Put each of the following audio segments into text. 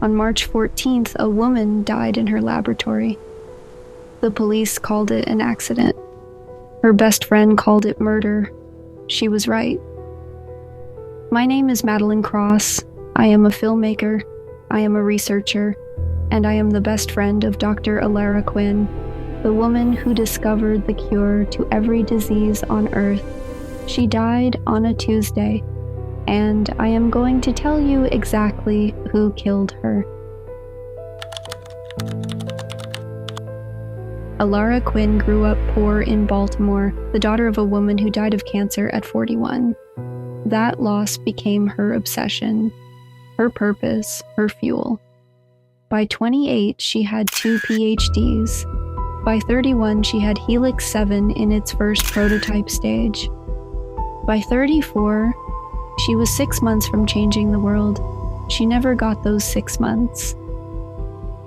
On March 14th, a woman died in her laboratory. The police called it an accident. Her best friend called it murder. She was right. My name is Madeline Cross. I am a filmmaker, I am a researcher, and I am the best friend of Dr. Elara Quinn, the woman who discovered the cure to every disease on Earth. She died on a Tuesday, and I am going to tell you exactly who killed her. Elara Quinn grew up poor in Baltimore, the daughter of a woman who died of cancer at 41. That loss became her obsession, her purpose, her fuel. By 28, she had 2 PhDs. By 31, she had Helix 7 in its first prototype stage. By 34, she was 6 months from changing the world. She never got those 6 months.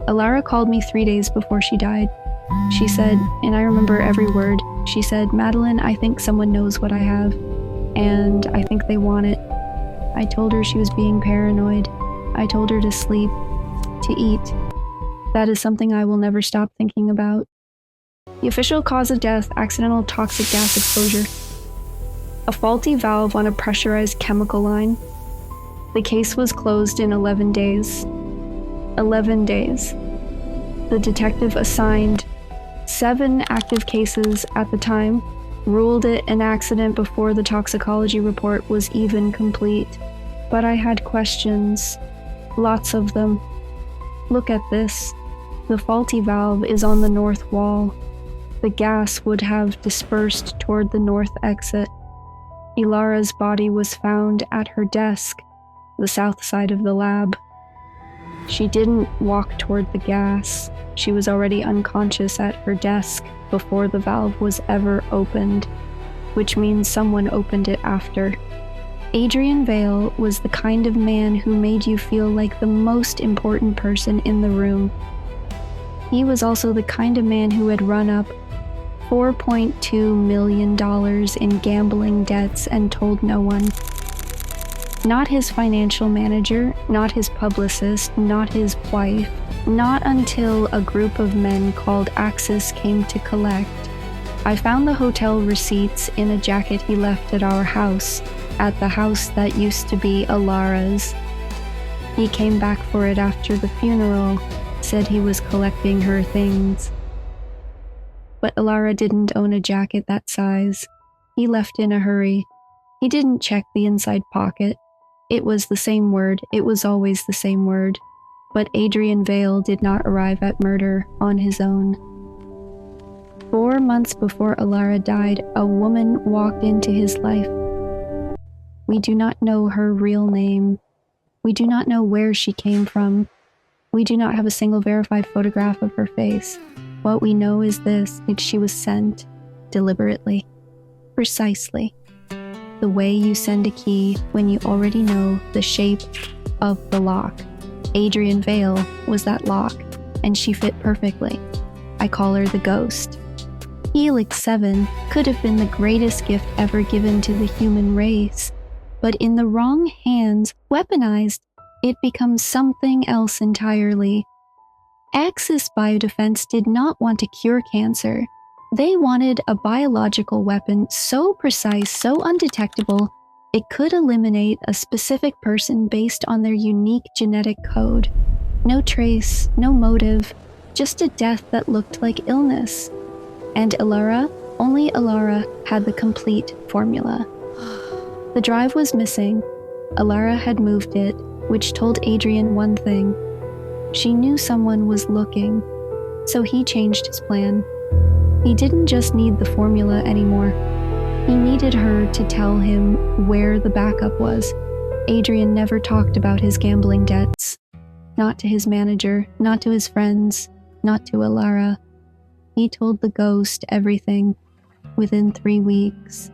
Elara called me 3 days before she died. She said, and I remember every word, she said, "Madeline, I think someone knows what I have, and I think they want it." I told her she was being paranoid. I told her to sleep, to eat. That is something I will never stop thinking about. The official cause of death, accidental toxic gas exposure. A faulty valve on a pressurized chemical line. The case was closed in 11 days. 11 days. The detective assigned 7 active cases at the time, ruled it an accident before the toxicology report was even complete. But I had questions. Lots of them. Look at this. The faulty valve is on the north wall. The gas would have dispersed toward the north exit. Elara's body was found at her desk, the south side of the lab. She didn't walk toward the gas. She was already unconscious at her desk before the valve was ever opened, which means someone opened it after. Adrian Vale was the kind of man who made you feel like the most important person in the room. He was also the kind of man who had run up $4.2 million in gambling debts and told no one. Not his financial manager, not his publicist, not his wife, not until a group of men called Axis came to collect. I found the hotel receipts in a jacket he left at our house, at the house that used to be Elara's. He came back for it after the funeral, said he was collecting her things. But Elara didn't own a jacket that size. He left in a hurry. He didn't check the inside pocket. It was the same word. It was always the same word. But Adrian Vale did not arrive at murder on his own. 4 months before Elara died, a woman walked into his life. We do not know her real name. We do not know where she came from. We do not have a single verified photograph of her face. What we know is this, that she was sent deliberately, precisely, the way you send a key when you already know the shape of the lock. Adrian Vale was that lock, and she fit perfectly. I call her the ghost. Helix 7 could have been the greatest gift ever given to the human race, but in the wrong hands, weaponized, it becomes something else entirely. Axis Biodefense did not want to cure cancer. They wanted a biological weapon so precise, so undetectable, it could eliminate a specific person based on their unique genetic code. No trace, no motive, just a death that looked like illness. And Elara, only Elara, had the complete formula. The drive was missing. Elara had moved it, which told Adrian one thing. She knew someone was looking, so he changed his plan. He didn't just need the formula anymore. He needed her to tell him where the backup was. Adrian never talked about his gambling debts. Not to his manager, not to his friends, not to Elara. He told the ghost everything within 3 weeks.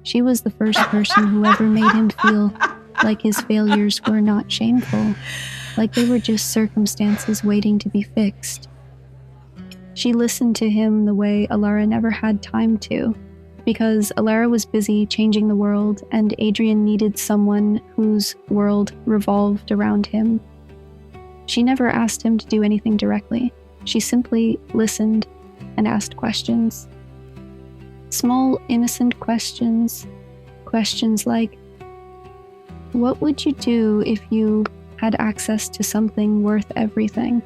She was the first person who ever made him feel like his failures were not shameful, like they were just circumstances waiting to be fixed. She listened to him the way Elara never had time to, because Elara was busy changing the world and Adrian needed someone whose world revolved around him. She never asked him to do anything directly. She simply listened and asked questions. Small, innocent questions. Questions like, what would you do if you had access to something worth everything?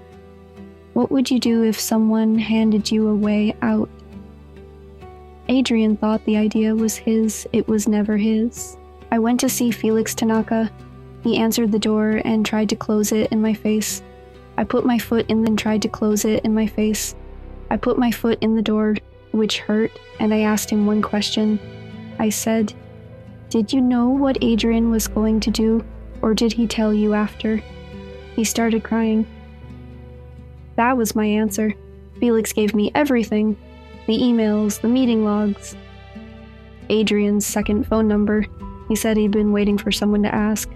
What would you do if someone handed you a way out? Adrian thought the idea was his. It was never his. I went to see Felix Tanaka. He answered the door and tried to close it in my face. I put my foot in and tried to close it in my face. I put my foot in the door, which hurt, and I asked him one question. I said, "Did you know what Adrian was going to do, or did he tell you after?" He started crying. That was my answer. Felix gave me everything. The emails, the meeting logs. Adrian's second phone number. He said he'd been waiting for someone to ask.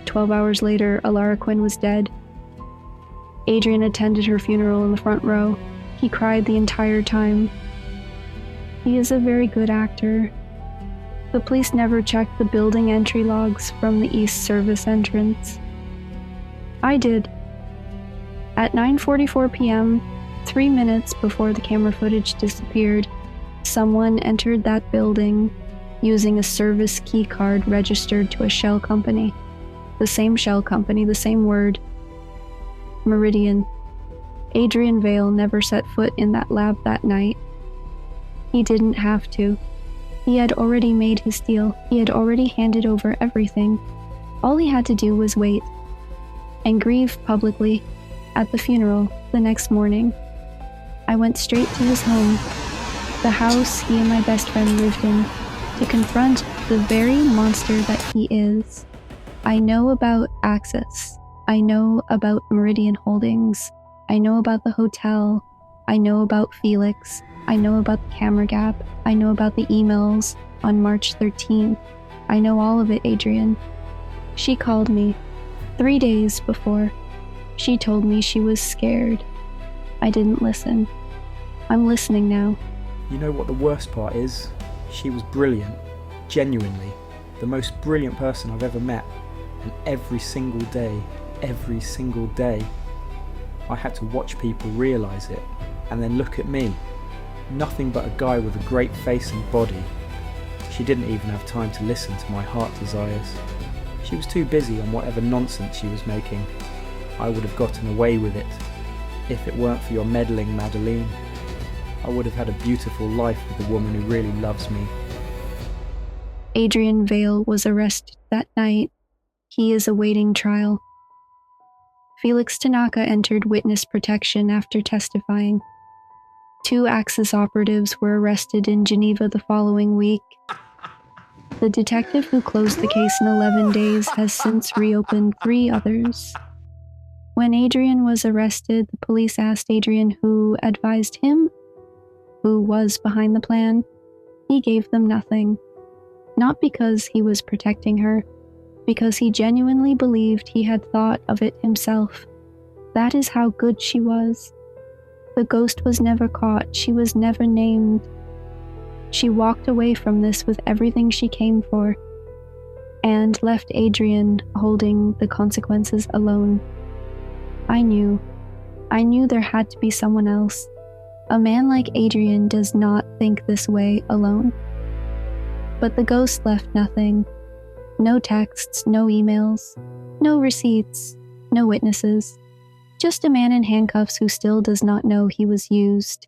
12 hours later, Elara Quinn was dead. Adrian attended her funeral in the front row. He cried the entire time. He is a very good actor. The police never checked the building entry logs from the East Service entrance. I did. At 9:44 p.m., 3 minutes before the camera footage disappeared, someone entered that building using a service key card registered to a shell company. The same shell company, the same word. Meridian. Adrian Vale never set foot in that lab that night. He didn't have to. He had already made his deal. He had already handed over everything. All he had to do was wait and grieve publicly at the funeral the next morning. I went straight to his home, the house he and my best friend lived in, to confront the very monster that he is. I know about Axis. I know about Meridian Holdings. I know about the hotel. I know about Felix. I know about the camera gap. I know about the emails on March 13th. I know all of it, Adrian. She called me 3 days before. She told me she was scared. I didn't listen. I'm listening now. You know what the worst part is? She was brilliant. Genuinely. The most brilliant person I've ever met. And every single day, I had to watch people realise it, and then look at me. Nothing but a guy with a great face and body. She didn't even have time to listen to my heart desires. She was too busy on whatever nonsense she was making. I would have gotten away with it. If it weren't for your meddling Madeline, I would have had a beautiful life with a woman who really loves me. Adrian Vale was arrested that night. He is awaiting trial. Felix Tanaka entered witness protection after testifying. 2 Axis operatives were arrested in Geneva the following week. The detective who closed the case in 11 days has since reopened 3 others. When Adrian was arrested, the police asked Adrian who advised him, who was behind the plan. He gave them nothing. Not because he was protecting her, because he genuinely believed he had thought of it himself. That is how good she was. The ghost was never caught. She was never named. She walked away from this with everything she came for, and left Adrian holding the consequences alone. I knew there had to be someone else. A man like Adrian does not think this way alone. But the ghost left nothing. No texts, no emails, no receipts, no witnesses. Just a man in handcuffs who still does not know he was used.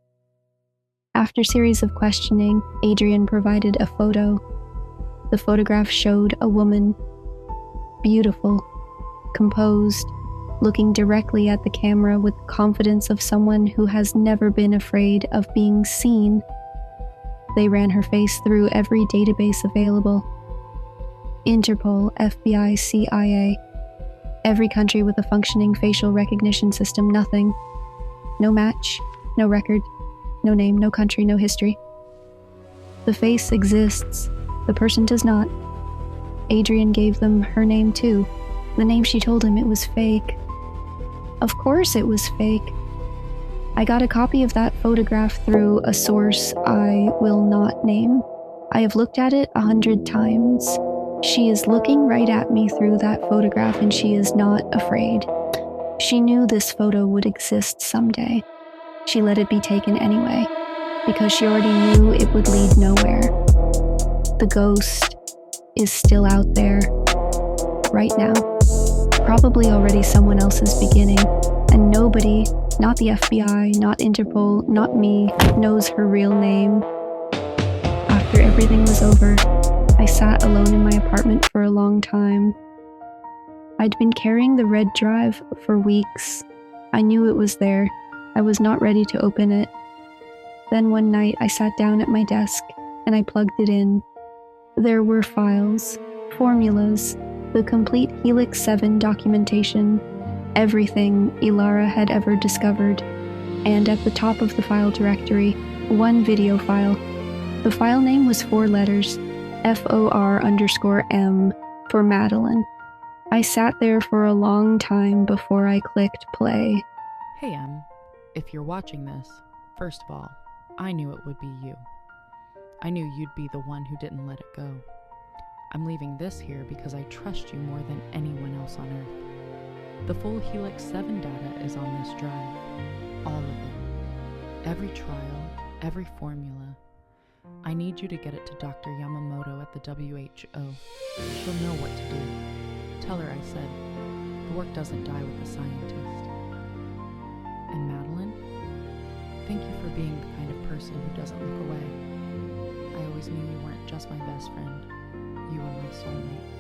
After series of questioning, Adrian provided a photo. The photograph showed a woman, beautiful, composed, looking directly at the camera with the confidence of someone who has never been afraid of being seen. They ran her face through every database available. Interpol, FBI, CIA. Every country with a functioning facial recognition system, nothing. No match, no record, no name, no country, no history. The face exists, the person does not. Adrian gave them her name too. The name she told him it was fake. Of course it was fake. I got a copy of that photograph through a source I will not name. I have looked at it 100 times. She is looking right at me through that photograph and she is not afraid. She knew this photo would exist someday. She let it be taken anyway, because she already knew it would lead nowhere. The ghost is still out there, right now. Probably already someone else's beginning, and nobody, not the FBI, not Interpol, not me, knows her real name. After everything was over, I sat alone in my apartment for a long time. I'd been carrying the red drive for weeks. I knew it was there. I was not ready to open it. Then one night I sat down at my desk and I plugged it in. There were files, formulas, the complete Helix 7 documentation, everything Elara had ever discovered, and at the top of the file directory, one video file. The file name was 4 letters, FOR_M, for Madeline. I sat there for a long time before I clicked play. Hey, Em. If you're watching this, first of all, I knew it would be you. I knew you'd be the one who didn't let it go. I'm leaving this here because I trust you more than anyone else on Earth. The full Helix 7 data is on this drive. All of it. Every trial, every formula. I need you to get it to Dr. Yamamoto at the WHO. She'll know what to do. Tell her I said, the work doesn't die with the scientist. And Madeline, thank you for being the kind of person who doesn't look away. I always knew you weren't just my best friend. You were my soulmate.